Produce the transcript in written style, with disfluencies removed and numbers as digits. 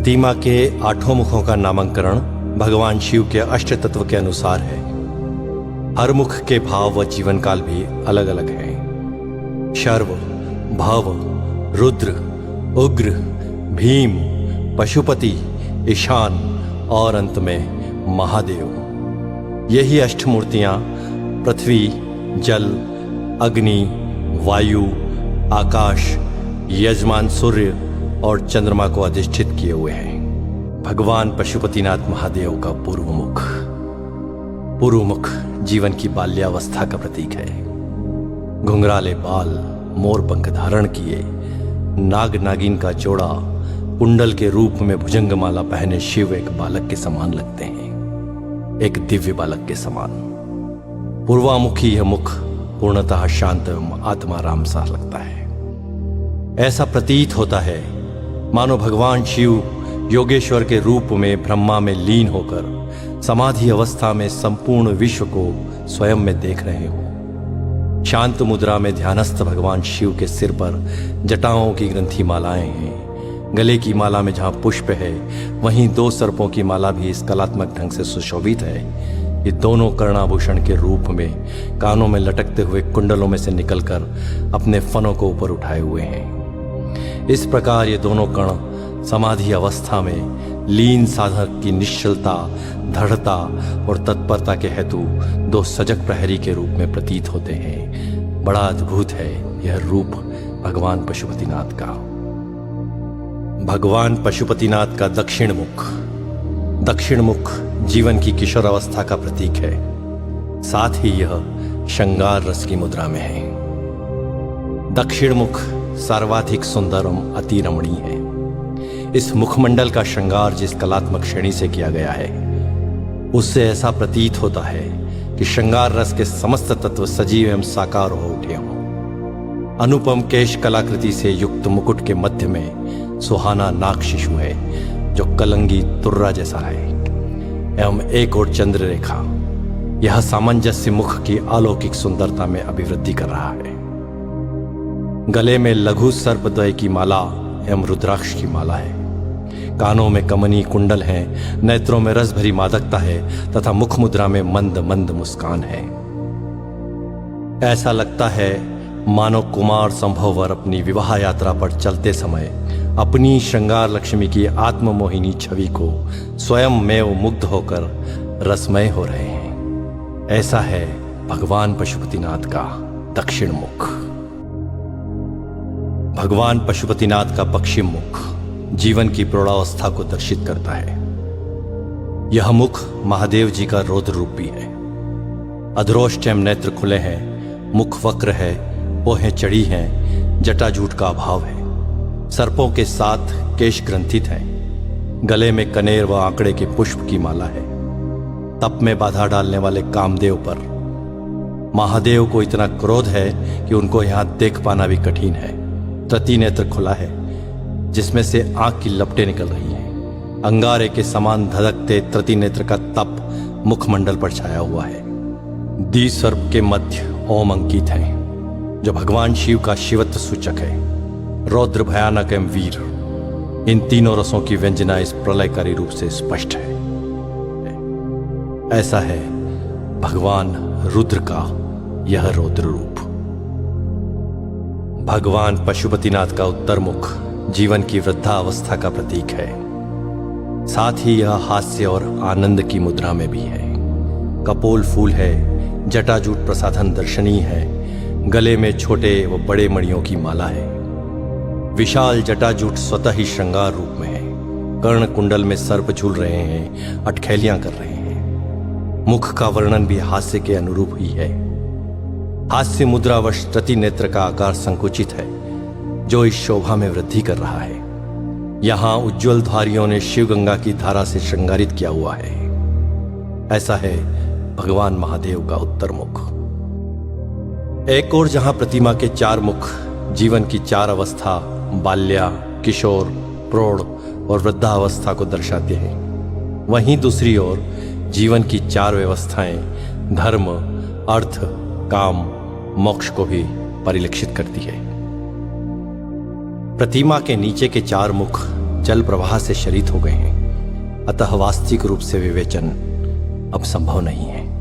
प्रतिमा के 8 मुखों का नामकरण भगवान शिव के अष्ट तत्व के अनुसार है। हर मुख के भाव व जीवन काल भी अलग अलग हैं। शर्व, भव, रुद्र, उग्र, भीम, पशुपति, ईशान और अंत में महादेव। यही अष्ट मूर्तियां पृथ्वी, जल, अग्नि, वायु, आकाश, यजमान सूर्य और चंद्रमा को अधिष्ठित किए हुए हैं। भगवान पशुपतिनाथ महादेव का पूर्व मुख जीवन की बाल्यावस्था का प्रतीक है। घुंघराले बाल, मोर पंख धारण किए, नाग नागिन का जोड़ा, कुंडल के रूप में भुजंगमाला पहने शिव एक बालक के समान लगते हैं, एक दिव्य बालक के समान। पूर्वामुखी यह मुख पूर्णतः शांत एवं आत्माराम सा लगता है। ऐसा प्रतीत होता है मानो भगवान शिव योगेश्वर के रूप में ब्रह्मा में लीन होकर समाधि अवस्था में संपूर्ण विश्व को स्वयं में देख रहे हो। शांत मुद्रा में ध्यानस्थ भगवान शिव के सिर पर जटाओं की ग्रंथि मालाएं हैं। गले की माला में जहां पुष्प है वहीं 2 सर्पों की माला भी इस कलात्मक ढंग से सुशोभित है। ये दोनों कर्णाभूषण के रूप में कानों में लटकते हुए कुंडलों में से निकलकर अपने फनों को ऊपर उठाए हुए हैं। इस प्रकार ये दोनों कण समाधि अवस्था में लीन साधक की निश्चलता, दृढ़ता और तत्परता के हेतु 2 सजग प्रहरी के रूप में प्रतीत होते हैं। बड़ा अद्भुत है यह रूप भगवान पशुपतिनाथ का। भगवान पशुपतिनाथ का दक्षिण मुख जीवन की किशोर अवस्था का प्रतीक है। साथ ही यह श्रृंगार रस की मुद्रा में है। दक्षिण मुख सर्वाधिक सुंदर एवं अति रमणीय है। इस मुखमंडल का श्रृंगार जिस कलात्मक श्रेणी से किया गया है उससे ऐसा प्रतीत होता है कि श्रृंगार रस के समस्त तत्व सजीव एवं साकार हो उठे हों। अनुपम केश कलाकृति से युक्त मुकुट के मध्य में सुहाना नाग शिशु है जो कलंगी तुर्रा जैसा है एवं एक और चंद्र रेखा। यह सामंजस्य मुख की अलौकिक सुंदरता में अभिवृद्धि कर रहा है। गले में लघु सर्पद्वय की माला एवं रुद्राक्ष की माला है। कानों में कमनी कुंडल हैं, नेत्रों में रस भरी मादकता है तथा मुख मुद्रा में मंद मंद मुस्कान है। ऐसा लगता है मानो कुमार संभववर अपनी विवाह यात्रा पर चलते समय अपनी श्रृंगार लक्ष्मी की आत्ममोहिनी छवि को स्वयं में मुग्ध होकर रसमय हो रहे हैं। ऐसा है भगवान पशुपतिनाथ का दक्षिण मुख। भगवान पशुपतिनाथ का पश्चिम मुख जीवन की प्रौढ़ावस्था को दर्शित करता है। यह मुख महादेव जी का रौद्र रूप भी है। अधरोष्ट एवं नेत्र खुले हैं, मुख वक्र है, पोहें चढ़ी हैं, जटाजूट का अभाव है। सर्पों के साथ केश ग्रंथित हैं। गले में कनेर व आंकड़े के पुष्प की माला है। तप में बाधा डालने वाले कामदेव पर महादेव को इतना क्रोध है कि उनको यहां देख पाना भी कठिन है। तृतीय नेत्र खुला है जिसमें से आंख की लपटें निकल रही हैं। अंगारे के समान धधकते तृतीय नेत्र का तप मुखमंडल पर छाया हुआ है। द्विसर्प के मध्य ओम अंकित है जो भगवान शिव का शिवत्व सूचक है। रौद्र, भयानक एवं वीर, इन तीनों रसों की व्यंजना इस प्रलयकारी रूप से स्पष्ट है। ऐसा है भगवान रुद्र का यह रौद्र रूप। भगवान पशुपतिनाथ का उत्तर मुख जीवन की वृद्धावस्था का प्रतीक है। साथ ही यह हास्य और आनंद की मुद्रा में भी है। कपोल फूल है, जटाजूट प्रसाधन दर्शनीय है। गले में छोटे व बड़े मणियों की माला है। विशाल जटाजूट स्वतः ही श्रृंगार रूप में है। कर्ण कुंडल में सर्प झूल रहे हैं, अटखेलियां कर रहे हैं। मुख का वर्णन भी हास्य के अनुरूप ही है। हास्य मुद्रावश तृतीय नेत्र का आकार संकुचित है जो इस शोभा में वृद्धि कर रहा है। यहां उज्ज्वल धारियों ने शिव गंगा की धारा से श्रृंगारित किया हुआ है। ऐसा है भगवान महादेव का उत्तर मुख। एक और जहां प्रतिमा के 4 मुख जीवन की 4 अवस्था बाल्या, किशोर, प्रौढ़ और वृद्धावस्था को दर्शाते हैं, वहीं दूसरी ओर जीवन की 4 व्यवस्थाएं धर्म, अर्थ, काम, मोक्ष को भी परिलक्षित करती है। प्रतिमा के नीचे के 4 मुख जल प्रवाह से शरीत हो गए हैं, अतः वास्तविक रूप से विवेचन अब संभव नहीं है।